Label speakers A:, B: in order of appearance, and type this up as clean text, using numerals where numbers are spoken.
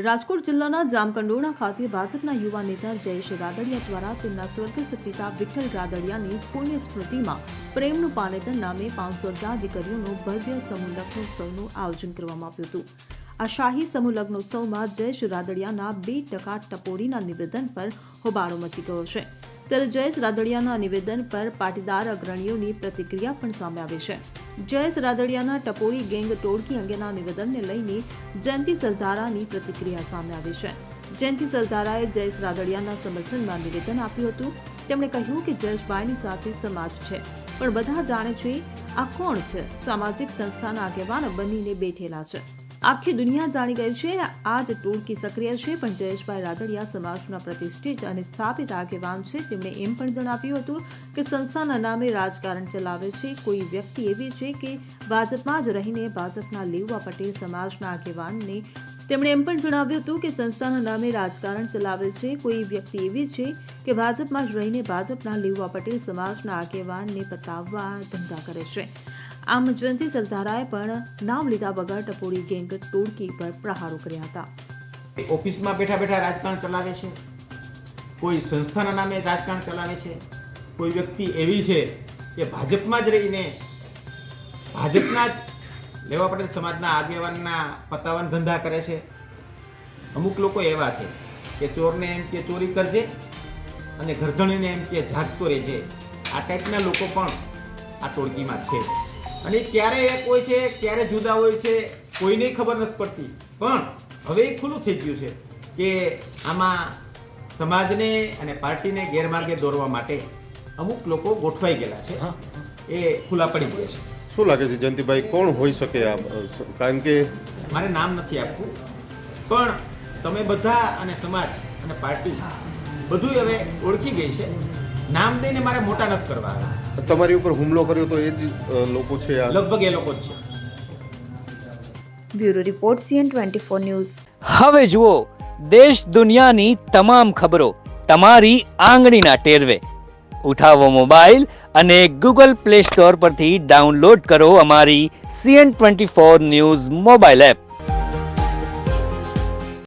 A: રાજકોટ જિલ્લાના જામકંડોરણા ખાતે ભાજપના યુવા નેતા જયેશ રાદડિયા દ્વારા તેમના સ્વર્ગસ્થ પિતા વિઠ્ઠલ રાદડિયાની પુણ્ય સ્મૃતિમાં પ્રેમનું પાનેતર નામે 511 દીકરીઓનો ભવ્ય સમૂહ લગ્નોત્સવનું આયોજન કરવામાં આવ્યું હતું। આ શાહી સમૂહ લગ્નોત્સવમાં જયેશ રાદડિયાના 2% ટપોરીના નિવેદન પર હોબાળો મચી ગયો છે। ત્યારે જયેશ રાદડિયાના નિવેદન પર પાટીદાર અગ્રણીઓની પ્રતિક્રિયા પણ સામે આવી છે। જયેશ રાદડિયાના ટપોરી ગેંગ ટોળકી અંગેના નિવેદનને લઈને જયંતિ સરદારાની પ્રતિક્રિયા સામે આવી છે। જયંતિ સરદારાએ જયેશ રાદડિયાના સમર્થનમાં નિવેદન આપ્યું હતું। તેમણે કહ્યું કે જયેશભાઈની સાથે સમાજ છે, પણ બધા જાણે છે આ કોણ છે। સામાજિક સંસ્થાના આગેવાન બનીને બેઠેલા છે। આખી દુનિયા જાણી ગઈ છે આ જ ટોળકી સક્રિય છે, પણ જયેશભાઈ રાદડિયા સમાજના પ્રતિષ્ઠિત અને સ્થાપિત આગેવાન છે। તેમણે એમ પણ જણાવ્યું હતું કે સંસ્થાના નામે રાજકારણ ચલાવે છે। કોઈ વ્યક્તિ એવી છે કે ભાજપમાં જ રહીને ભાજપના લેઉવા પટેલ સમાજના આગેવાનને તેમણે એમ પણ જણાવ્યું હતું કે સંસ્થાના નામે રાજકારણ ચલાવે છે। કોઈ વ્યક્તિ એવી છે કે ભાજપમાં જ રહીને ભાજપના લેઉવા પટેલ સમાજના આગેવાનને પતાવવા ધંધા કરે છે। આમ જયંતિ સરદારાએ પણ નામ લીધા વગર ટપોરી ગેંગ ટોળકી પર પ્રહારો કર્યા હતા।
B: ઓફિસમાં બેઠા બેઠા રાજકારણ ચલાવે છે, કોઈ સંસ્થાના નામે રાજકારણ ચલાવે છે, કોઈ વ્યક્તિ એવી છે કે ભાજપમાં જ રહીને ભાજપના જ લેવા પટેલ સમાજના આગેવાનના પતાવન ધંધા કરે છે। અમુક લોકો એવા છે કે ચોરને એમ કે ચોરી કરજે અને ગરધણીને એમ કે જાગતો રહેજે। આ ટાઈપના લોકો પણ આ ટોળકીમાં છે અને ક્યારે એક હોય છે, ક્યારે જુદા હોય છે, કોઈને ખબર નથી પડતી। પણ હવે એ ખુલ્લું થઈ ગયું છે કે આમાં સમાજને અને પાર્ટીને ગેરમાર્ગે દોરવા માટે અમુક લોકો ગોઠવાઈ ગયેલા છે, એ ખુલ્લા પડી ગયા છે।
C: શું લાગે છે જયંતિભાઈ, કોણ હોઈ શકે આ? કારણ કે
B: મારે નામ નથી આપવું, પણ તમે બધા અને સમાજ અને પાર્ટી બધું હવે ઓળખી ગઈ છે। નામ દઈને મારે મોટા નથી કરવા।
C: તમારી ઉપર હુમલો કર્યો તો એ જ લોકો છે?
B: લગભગ એ લોકો જ છે।
A: Bureau report CN24 news.
D: હવે જુઓ દેશ દુનિયાની તમામ ખબરો તમારી આંગળીના ટેરવે। ઉઠાવો મોબાઈલ અને Google Play Store પરથી ડાઉનલોડ કરો અમારી CN24 ન્યૂઝ મોબાઈલ એપ।